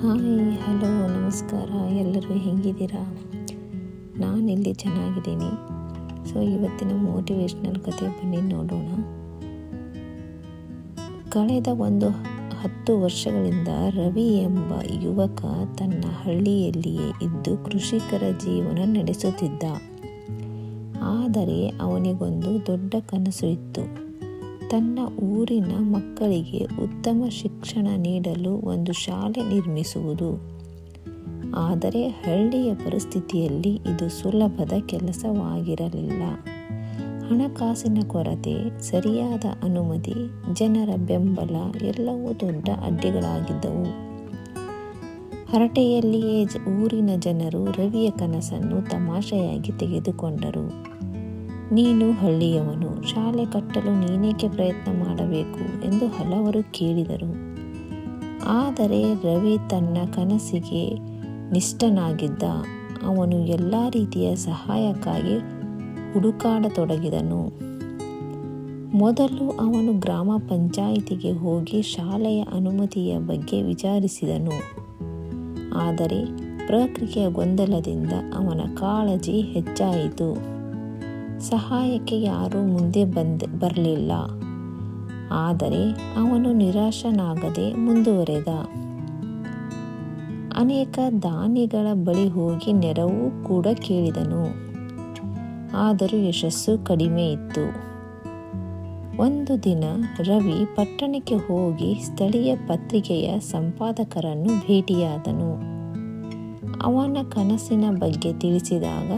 Hi, hello, ನಮಸ್ಕಾರ. ಎಲ್ಲರೂ ಹೇಗಿದ್ದೀರಾ? ನಾನಿಲ್ಲಿ ಚೆನ್ನಾಗಿದ್ದೀನಿ. ಇವತ್ತಿನ ಮೋಟಿವೇಶ್ನಲ್ ಕತೆ ಬನ್ನಿ ನೋಡೋಣ. ಕಳೆದ 10 ವರ್ಷಗಳಿಂದ ರವಿ ಎಂಬ ಯುವಕ ತನ್ನ ಹಳ್ಳಿಯಲ್ಲಿಯೇ ಇದ್ದು ಕೃಷಿಕರ ಜೀವನ ನಡೆಸುತ್ತಿದ್ದ. ಆದರೆ ಅವನಿಗೊಂದು ದೊಡ್ಡ ಕನಸು ಇತ್ತು. ತನ್ನ ಊರಿನ ಮಕ್ಕಳಿಗೆ ಉತ್ತಮ ಶಿಕ್ಷಣ ನೀಡಲು ಒಂದು ಶಾಲೆ ನಿರ್ಮಿಸುವುದು. ಆದರೆ ಹಳ್ಳಿಯ ಪರಿಸ್ಥಿತಿಯಲ್ಲಿ ಇದು ಸುಲಭದ ಕೆಲಸವಾಗಿರಲಿಲ್ಲ. ಹಣಕಾಸಿನ ಕೊರತೆ, ಸರಿಯಾದ ಅನುಮತಿ, ಜನರ ಬೆಂಬಲ ಎಲ್ಲವೂ ದೊಡ್ಡ ಅಡ್ಡಿಗಳಾಗಿದ್ದವು. ಹರಟೆಯಲ್ಲಿಯೇ ಊರಿನ ಜನರು ರವಿಯ ಕನಸನ್ನು ತಮಾಷೆಯಾಗಿ ತೆಗೆದುಕೊಂಡರು. ನೀನು ಹಳ್ಳಿಯವನು, ಶಾಲೆ ಕಟ್ಟಲು ನೀನೇಕೆ ಪ್ರಯತ್ನ ಮಾಡಬೇಕು ಎಂದು ಹಲವರು ಕೇಳಿದರು. ಆದರೆ ರವಿ ತನ್ನ ಕನಸಿಗೆ ನಿಷ್ಠನಾಗಿದ್ದ. ಅವನು ಎಲ್ಲ ರೀತಿಯ ಸಹಾಯಕ್ಕಾಗಿ ಹುಡುಕಾಡತೊಡಗಿದನು. ಮೊದಲು ಅವನು ಗ್ರಾಮ ಪಂಚಾಯಿತಿಗೆ ಹೋಗಿ ಶಾಲೆಯ ಅನುಮತಿಯ ಬಗ್ಗೆ ವಿಚಾರಿಸಿದನು. ಆದರೆ ಪ್ರಕ್ರಿಯೆಯ ಗೊಂದಲದಿಂದ ಅವನ ಕಾಳಜಿ ಹೆಚ್ಚಾಯಿತು. ಸಹಾಯಕ್ಕೆ ಯಾರೂ ಮುಂದೆ ಬರಲಿಲ್ಲ. ಆದರೆ ಅವನು ನಿರಾಶನಾಗದೆ ಮುಂದುವರೆದ. ಅನೇಕ ದಾನಿಗಳ ಬಳಿ ಹೋಗಿ ನೆರವು ಕೂಡ ಕೇಳಿದನು. ಆದರೂ ಯಶಸ್ಸು ಕಡಿಮೆ ಇತ್ತು. ಒಂದು ದಿನ ರವಿ ಪಟ್ಟಣಕ್ಕೆ ಹೋಗಿ ಸ್ಥಳೀಯ ಪತ್ರಿಕೆಯ ಸಂಪಾದಕರನ್ನು ಭೇಟಿಯಾದನು. ಅವನ ಕನಸಿನ ಬಗ್ಗೆ ತಿಳಿಸಿದಾಗ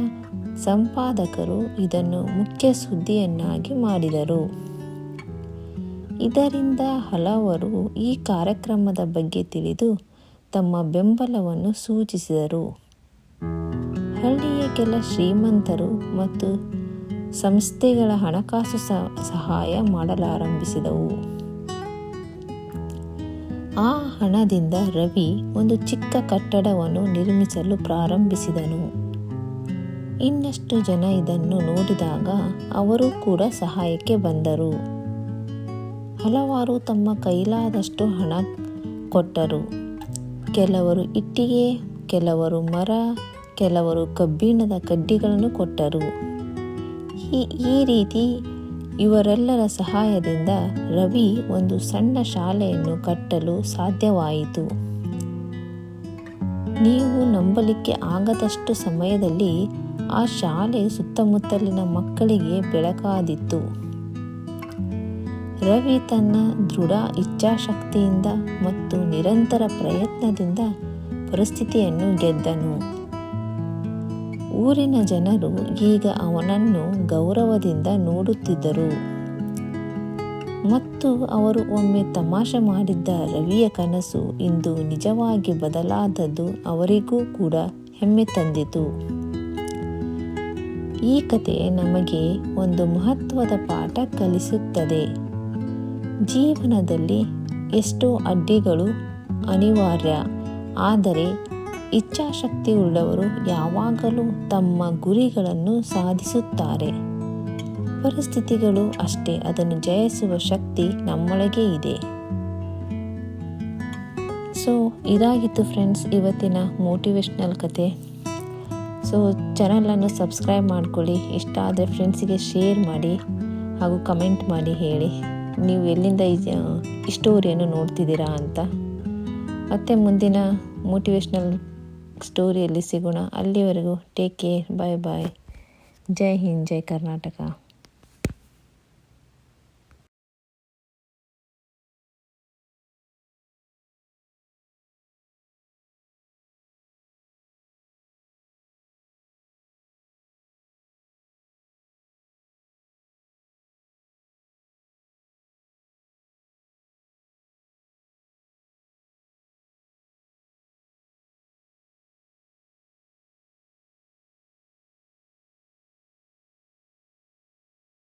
ಸಂಪಾದಕರು ಇದನ್ನು ಮುಖ್ಯ ಸುದ್ದಿಯನ್ನಾಗಿ ಮಾಡಿದರು. ಇದರಿಂದ ಹಲವರು ಈ ಕಾರ್ಯಕ್ರಮದ ಬಗ್ಗೆ ತಿಳಿದು ತಮ್ಮ ಬೆಂಬಲವನ್ನು ಸೂಚಿಸಿದರು. ಹಳ್ಳಿಯ ಕೆಲ ಶ್ರೀಮಂತರು ಮತ್ತು ಸಂಸ್ಥೆಗಳ ಹಣಕಾಸು ಸಹಾಯ ಮಾಡಲಾರಂಭಿಸಿದವು. ಆ ಹಣದಿಂದ ರವಿ ಒಂದು ಚಿಕ್ಕ ಕಟ್ಟಡವನ್ನು ನಿರ್ಮಿಸಲು ಪ್ರಾರಂಭಿಸಿದನು. ಇನ್ನಷ್ಟು ಜನ ಇದನ್ನು ನೋಡಿದಾಗ ಅವರು ಕೂಡ ಸಹಾಯಕ್ಕೆ ಬಂದರು. ಹಲವಾರು ತಮ್ಮ ಕೈಲಾದಷ್ಟು ಹಣ ಕೊಟ್ಟರು. ಕೆಲವರು ಇಟ್ಟಿಗೆ, ಕೆಲವರು ಮರ, ಕೆಲವರು ಕಬ್ಬಿಣದ ಕಡ್ಡಿಗಳನ್ನು ಕೊಟ್ಟರು. ಈ ರೀತಿ ಇವರೆಲ್ಲರ ಸಹಾಯದಿಂದ ರವಿ ಒಂದು ಸಣ್ಣ ಶಾಲೆಯನ್ನು ಕಟ್ಟಲು ಸಾಧ್ಯವಾಯಿತು. ನೀವು ನಂಬಲಿಕ್ಕೆ ಆಗದಷ್ಟು ಸಮಯದಲ್ಲಿ ಆ ಶಾಲೆ ಸುತ್ತಮುತ್ತಲಿನ ಮಕ್ಕಳಿಗೆ ಬೆಳಕಾದಿತ್ತು. ರವಿ ತನ್ನ ದೃಢ ಇಚ್ಛಾಶಕ್ತಿಯಿಂದ ಮತ್ತು ನಿರಂತರ ಪ್ರಯತ್ನದಿಂದ ಪರಿಸ್ಥಿತಿಯನ್ನು ಗೆದ್ದನು. ಊರಿನ ಜನರು ಈಗ ಅವನನ್ನು ಗೌರವದಿಂದ ನೋಡುತ್ತಿದ್ದರು ಮತ್ತು ಅವರು ಒಮ್ಮೆ ತಮಾಷೆ ಮಾಡಿದ್ದ ರವಿಯ ಕನಸು ಇಂದು ನಿಜವಾಗಿ ಬದಲಾದದ್ದು ಅವರಿಗೂ ಕೂಡ ಹೆಮ್ಮೆ ತಂದಿತು. ಈ ಕತೆ ನಮಗೆ ಒಂದು ಮಹತ್ವದ ಪಾಠ ಕಲಿಸುತ್ತದೆ. ಜೀವನದಲ್ಲಿ ಎಷ್ಟೋ ಅಡ್ಡಿಗಳು ಅನಿವಾರ್ಯ, ಆದರೆ ಇಚ್ಛಾಶಕ್ತಿ ಉಳ್ಳವರು ಯಾವಾಗಲೂ ತಮ್ಮ ಗುರಿಗಳನ್ನು ಸಾಧಿಸುತ್ತಾರೆ. ಪರಿಸ್ಥಿತಿಗಳು ಅಷ್ಟೇ, ಅದನ್ನು ಜಯಿಸುವ ಶಕ್ತಿ ನಮ್ಮೊಳಗೆ ಇದೆ. ಇದಾಗಿತ್ತು ಫ್ರೆಂಡ್ಸ್ ಇವತ್ತಿನ ಮೋಟಿವೇಶ್ನಲ್ ಕತೆ. ಚಾನಲನ್ನು ಸಬ್ಸ್ಕ್ರೈಬ್ ಮಾಡ್ಕೊಳ್ಳಿ. ಇಷ್ಟ ಆದರೆ ಫ್ರೆಂಡ್ಸಿಗೆ ಶೇರ್ ಮಾಡಿ ಹಾಗೂ ಕಮೆಂಟ್ ಮಾಡಿ ಹೇಳಿ ನೀವು ಎಲ್ಲಿಂದ ಈ ಸ್ಟೋರಿಯನ್ನು ನೋಡ್ತಿದ್ದೀರಾ ಅಂತ. ಮತ್ತೆ ಮುಂದಿನ ಮೋಟಿವೇಶ್ನಲ್ ಸ್ಟೋರಿಯಲ್ಲಿ ಸಿಗೋಣ. ಅಲ್ಲಿವರೆಗೂ ಟೇಕ್ ಕೇರ್. ಬಾಯ್ ಬಾಯ್. ಜೈ ಹಿಂದ್, ಜೈ ಕರ್ನಾಟಕ.